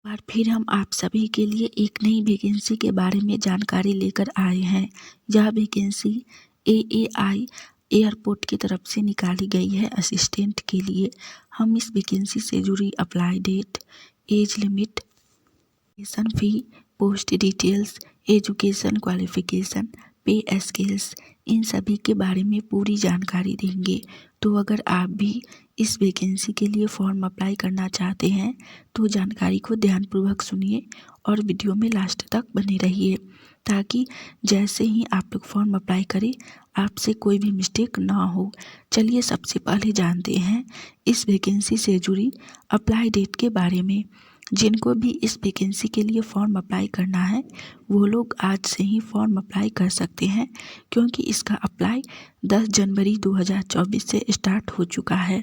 बार फिर हम आप सभी के लिए एक नई वैकेंसी के बारे में जानकारी लेकर आए हैं। यह वैकेंसी AAI एयरपोर्ट की तरफ से निकाली गई है असिस्टेंट के लिए। हम इस वैकेंसी से जुड़ी apply date, age limit, application fee, post details, education qualification, pay scales, इन सभी के बारे में पूरी जानकारी देंगे। तो अगर आप भी इस वैकेंसी के लिए फॉर्म अप्लाई करना चाहते हैं तो जानकारी को ध्यानपूर्वक सुनिए और वीडियो में लास्ट तक बने रहिए, ताकि जैसे ही आप लोग फॉर्म अप्लाई करें आपसे कोई भी मिस्टेक ना हो। चलिए सबसे पहले जानते हैं इस वैकेंसी से जुड़ी अप्लाई डेट के बारे में। जिनको भी इस वैकेंसी के लिए फॉर्म अप्लाई करना है वो लोग आज से ही फॉर्म अप्लाई कर सकते हैं, क्योंकि इसका अप्लाई 10 जनवरी 2024 से स्टार्ट हो चुका है।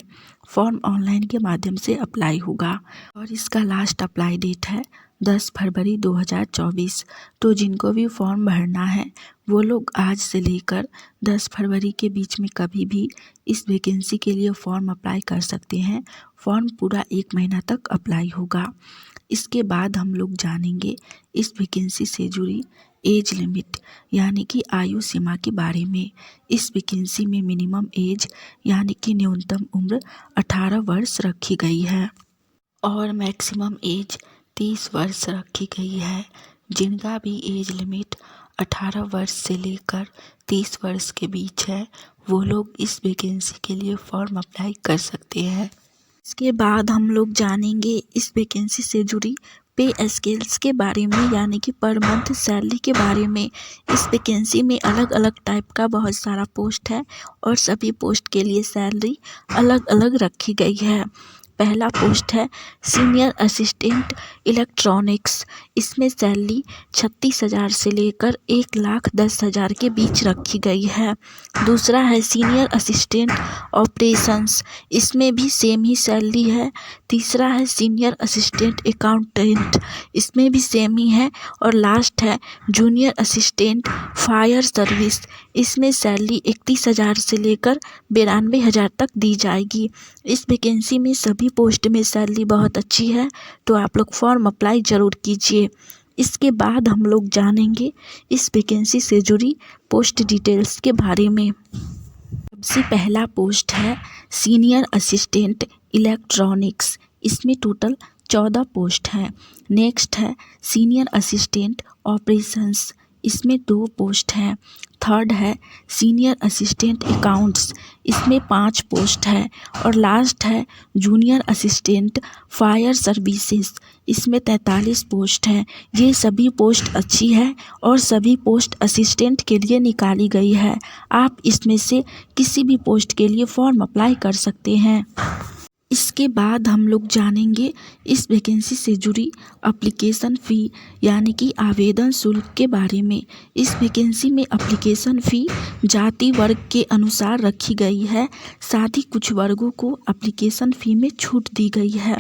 फॉर्म ऑनलाइन के माध्यम से अप्लाई होगा और इसका लास्ट अप्लाई डेट है 10 फरवरी 2024। तो जिनको भी फॉर्म भरना है वो लोग आज से लेकर 10 फरवरी के बीच में कभी भी इस वैकेंसी के लिए फॉर्म अप्लाई कर सकते हैं। फॉर्म पूरा 1 महीना तक अप्लाई होगा। इसके बाद हम लोग जानेंगे इस वैकेंसी से जुड़ी एज लिमिट यानी कि आयु सीमा के बारे में। इस वैकेंसी में मिनिमम एज यानी कि न्यूनतम उम्र 18 वर्ष रखी गई है और मैक्सिमम एज 30 वर्ष रखी गई है। जिनका भी एज लिमिट 18 वर्ष से लेकर 30 वर्ष के बीच है वो लोग इस वैकेंसी के लिए फॉर्म अप्लाई कर सकते हैं। इसके बाद हम लोग जानेंगे इस वैकेंसी से जुड़ी पे स्केल्स के बारे में यानी कि पर मंथ सैलरी के बारे में। इस वैकेंसी में अलग अलग टाइप का बहुत सारा पोस्ट है और सभी पोस्ट के लिए सैलरी अलग अलग रखी गई है। पहला पोस्ट है सीनियर असिस्टेंट इलेक्ट्रॉनिक्स। इसमें सैलरी 36,000 से लेकर 1,10,000 के बीच रखी गई है। दूसरा है सीनियर असिस्टेंट ऑपरेशंस। इसमें भी सेम ही सैलरी है। तीसरा है सीनियर असिस्टेंट अकाउंटेंट। इसमें भी सेम ही है। और लास्ट है जूनियर असिस्टेंट फायर सर्विस। इसमें सैलरी 31,000 से लेकर 92,000 तक दी जाएगी। इस वैकेंसी में सभी पोस्ट में सैलरी बहुत अच्छी है, तो आप लोग फॉर्म अप्लाई ज़रूर कीजिए। इसके बाद हम लोग जानेंगे इस वैकेंसी से जुड़ी पोस्ट डिटेल्स के बारे में। सबसे पहला पोस्ट है सीनियर असिस्टेंट इलेक्ट्रॉनिक्स। इसमें टोटल 14 पोस्ट हैं। नेक्स्ट है सीनियर असिस्टेंट ऑपरेशंस। इसमें 2 पोस्ट हैं। थर्ड है सीनियर असिस्टेंट अकाउंट्स। इसमें 5 पोस्ट है। और लास्ट है जूनियर असिस्टेंट फायर सर्विसेज। इसमें 43 पोस्ट हैं। ये सभी पोस्ट अच्छी है और सभी पोस्ट असिस्टेंट के लिए निकाली गई है। आप इसमें से किसी भी पोस्ट के लिए फॉर्म अप्लाई कर सकते हैं। इसके बाद हम लोग जानेंगे इस वैकेंसी से जुड़ी एप्लीकेशन फ़ी यानी कि आवेदन शुल्क के बारे में। इस वैकेंसी में एप्लीकेशन फ़ी जाति वर्ग के अनुसार रखी गई है। साथ ही कुछ वर्गों को एप्लीकेशन फ़ी में छूट दी गई है।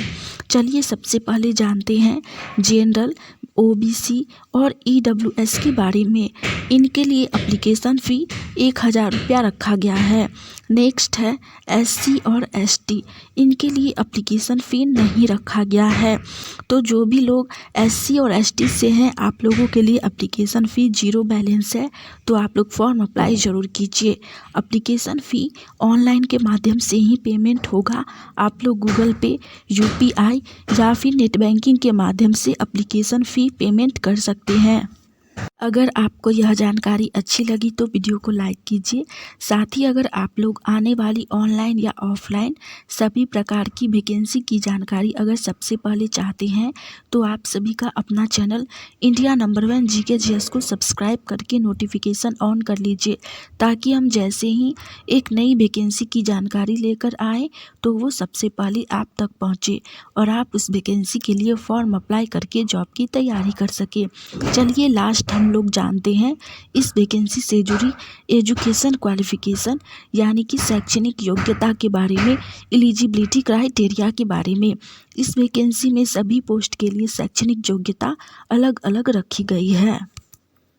चलिए सबसे पहले जानते हैं जनरल, OBC और EWS के बारे में। इनके लिए एप्लीकेशन फ़ी 1,000 रुपया रखा गया है। नेक्स्ट है SC और ST। इनके लिए एप्लीकेशन फ़ी नहीं रखा गया है। तो जो भी लोग SC और ST से हैं आप लोगों के लिए एप्लीकेशन फ़ी 0 बैलेंस है, तो आप लोग फॉर्म अप्लाई ज़रूर कीजिए। एप्लीकेशन फ़ी ऑनलाइन के माध्यम से ही पेमेंट होगा। आप लोग गूगल पे, UPI या फिर नेट बैंकिंग के माध्यम से एप्लीकेशन फ़ी पेमेंट कर सकते हैं। अगर आपको यह जानकारी अच्छी लगी तो वीडियो को लाइक कीजिए। साथ ही अगर आप लोग आने वाली ऑनलाइन या ऑफलाइन सभी प्रकार की वैकेंसी की जानकारी अगर सबसे पहले चाहते हैं तो आप सभी का अपना channel India number 1 GK GS को सब्सक्राइब करके नोटिफिकेशन ऑन कर लीजिए, ताकि हम जैसे ही एक नई वैकेंसी की जानकारी लेकर आए तो वो सबसे पहले आप तक पहुँचे और आप उस वैकेंसी के लिए फॉर्म अप्लाई करके जॉब की तैयारी कर सके। चलिए लास्ट हम लोग जानते हैं इस वैकेंसी से जुड़ी एजुकेशन क्वालिफिकेशन यानी कि शैक्षणिक योग्यता के बारे में, एलिजिबिलिटी क्राइटेरिया के बारे में। इस वैकेंसी में सभी पोस्ट के लिए शैक्षणिक योग्यता अलग अलग रखी गई है।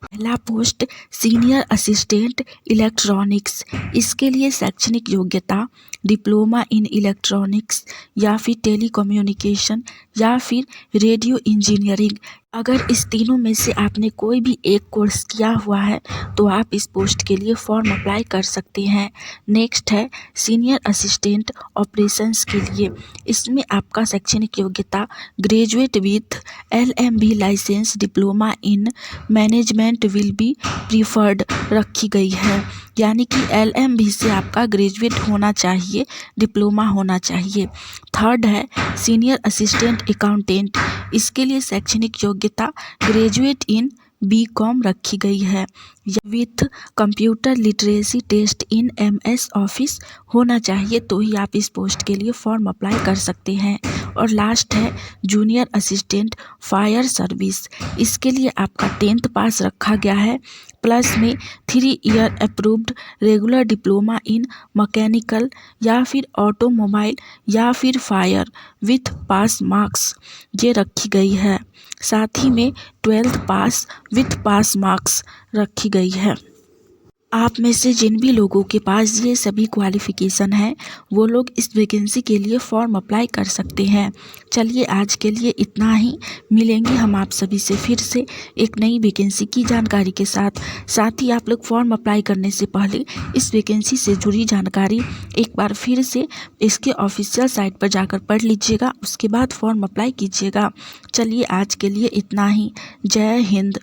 पहला पोस्ट सीनियर असिस्टेंट इलेक्ट्रॉनिक्स। इसके लिए शैक्षणिक योग्यता डिप्लोमा इन इलेक्ट्रॉनिक्स या फिर टेलीकम्युनिकेशन या फिर रेडियो इंजीनियरिंग। अगर इस तीनों में से आपने कोई भी एक कोर्स किया हुआ है तो आप इस पोस्ट के लिए फॉर्म अप्लाई कर सकते हैं। नेक्स्ट है सीनियर असिस्टेंट ऑपरेशंस के लिए। इसमें आपका शैक्षणिक योग्यता graduate with LMB licence diploma in management will be preferred रखी गई है, यानी कि LMB से आपका ग्रेजुएट होना चाहिए, डिप्लोमा होना चाहिए। थर्ड है सीनियर असिस्टेंट अकाउंटेंट। इसके लिए शैक्षणिक योग्यता ग्रेजुएट इन BCom रखी गई है with computer literacy test in MS office होना चाहिए, तो ही आप इस पोस्ट के लिए फॉर्म अप्लाई कर सकते हैं। और लास्ट है जूनियर असिस्टेंट फायर सर्विस। इसके लिए आपका 10th पास रखा गया है, प्लस में 3 year approved regular diploma in mechanical या फिर ऑटोमोबाइल या फिर फायर विथ पास मार्क्स ये रखी गई है। साथ ही में 12th pass with pass marks रखी गई है। आप में से जिन भी लोगों के पास ये सभी क्वालिफ़िकेशन है वो लोग इस वैकेंसी के लिए फॉर्म अप्लाई कर सकते हैं। चलिए आज के लिए इतना ही। मिलेंगे हम आप सभी से फिर से एक नई वैकेंसी की जानकारी के साथ। साथ ही आप लोग फॉर्म अप्लाई करने से पहले इस वैकेंसी से जुड़ी जानकारी एक बार फिर से इसके ऑफिशियल साइट पर जाकर पढ़ लीजिएगा, उसके बाद फॉर्म अप्लाई कीजिएगा। चलिए आज के लिए इतना ही। जय हिंद।